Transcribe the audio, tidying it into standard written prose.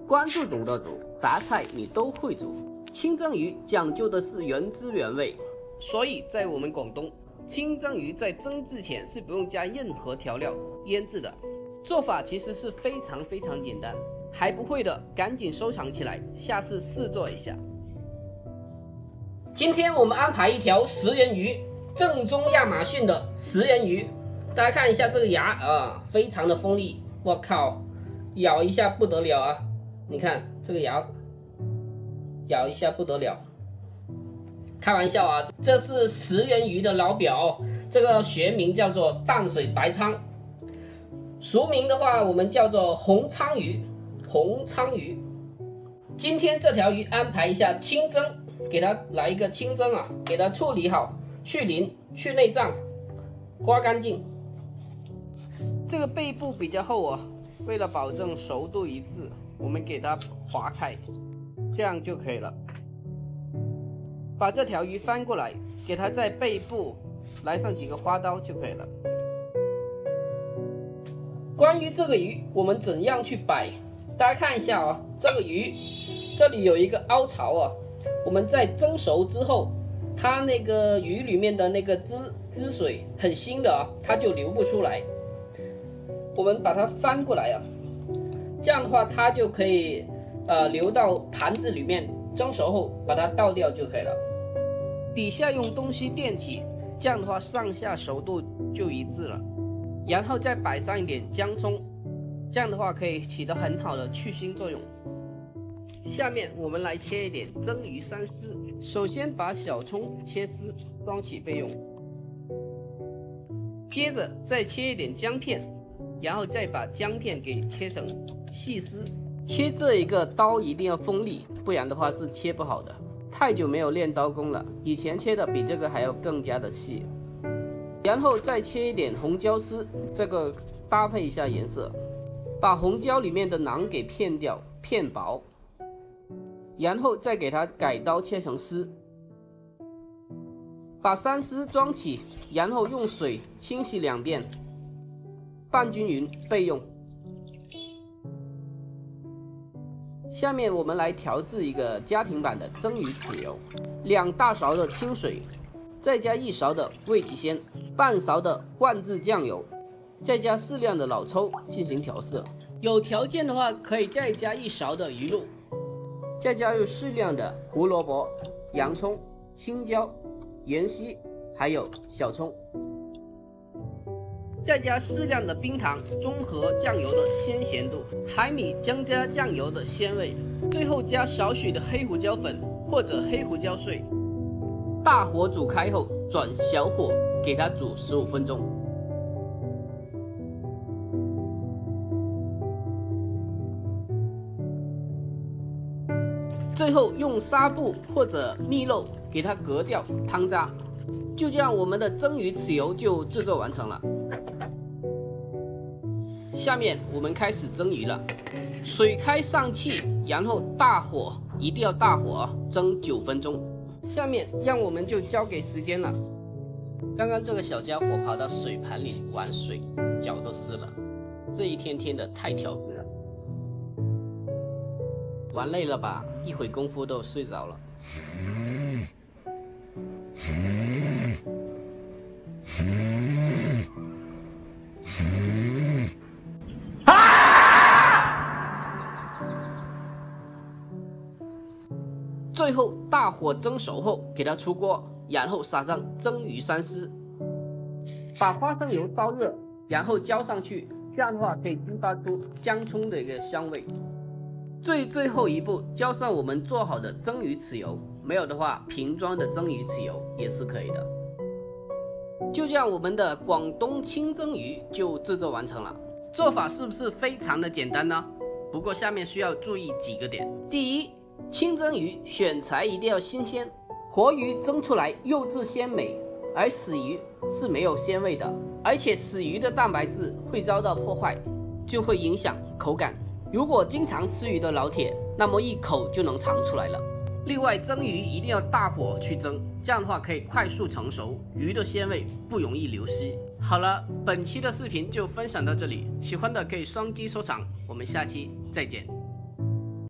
关注煮的煮，啥菜你都会煮。清蒸鱼讲究的是原汁原味，所以在我们广东，清蒸鱼在蒸之前是不用加任何调料腌制的。做法其实是非常简单，还不会的赶紧收藏起来，下次试做一下。今天我们安排一条食人鱼，正宗亚马逊的食人鱼。大家看一下这个牙啊，非常的锋利，我靠，咬一下不得了啊！你看这个牙，咬一下不得了。开玩笑啊，这是食人鱼的老表，这个学名叫做淡水白鲳，俗名的话我们叫做红鲳鱼。红鲳鱼，今天这条鱼安排一下清蒸，给它来一个清蒸啊，给它处理好，去鳞、去内脏，刮干净。这个背部比较厚啊，为了保证熟度一致，我们给它划开，这样就可以了。把这条鱼翻过来，给它在背部来上几个花刀就可以了。关于这个鱼，我们怎样去摆？大家看一下啊，这个鱼这里有一个凹槽啊，我们在蒸熟之后，它那个鱼里面的那个汁水很腥的啊，它就流不出来。我们把它翻过来啊，这样的话它就可以流到盘子里面，蒸熟后把它倒掉就可以了。底下用东西垫起，这样的话上下熟度就一致了。然后再摆上一点姜葱，这样的话可以起到很好的去腥作用。下面我们来切一点蒸鱼三丝，首先把小葱切丝装起备用，接着再切一点姜片，然后再把姜片给切成细丝。切这一个刀一定要锋利，不然的话是切不好的。太久没有练刀工了，以前切的比这个还要更加的细。然后再切一点红椒丝，这个搭配一下颜色。把红椒里面的囊给片掉，片薄，然后再给它改刀切成丝。把三丝装起，然后用水清洗2遍，拌均匀备用。下面我们来调制一个家庭版的蒸鱼豉油，2大勺的清水，再加1勺的味极鲜，半勺的万字酱油，再加适量的老抽进行调色。有条件的话可以再加1勺的鱼露，再加入适量的胡萝卜、洋葱、青椒、芫荽还有小葱，再加适量的冰糖，中和酱油的鲜咸度，海米增加酱油的鲜味，最后加少许的黑胡椒粉或者黑胡椒碎。大火煮开后转小火给它煮15分钟。最后用纱布或者蜜漏给它隔掉汤渣。就这样，我们的蒸鱼豉油就制作完成了。下面我们开始蒸鱼了，水开上气，然后大火，一定要大火蒸9分钟。下面让我们就交给时间了。刚刚这个小家伙跑到水盘里玩水，脚都湿了，这一天天的太调皮了。玩累了吧？一会功夫都睡着了。最后大火蒸熟后给它出锅，然后撒上蒸鱼三丝，把花生油烧热，然后浇上去，这样的话可以激发出姜葱的一个香味。最后一步，浇上我们做好的蒸鱼豉油，没有的话瓶装的蒸鱼豉油也是可以的。就这样，我们的广东清蒸鱼就制作完成了。做法是不是非常的简单呢？不过下面需要注意几个点。第一，清蒸鱼选材一定要新鲜，活鱼蒸出来肉质鲜美，而死鱼是没有鲜味的，而且死鱼的蛋白质会遭到破坏，就会影响口感。如果经常吃鱼的老铁，那么一口就能尝出来了。另外，蒸鱼一定要大火去蒸，这样的话可以快速成熟，鱼的鲜味不容易流失。好了，本期的视频就分享到这里，喜欢的可以双击收藏，我们下期再见。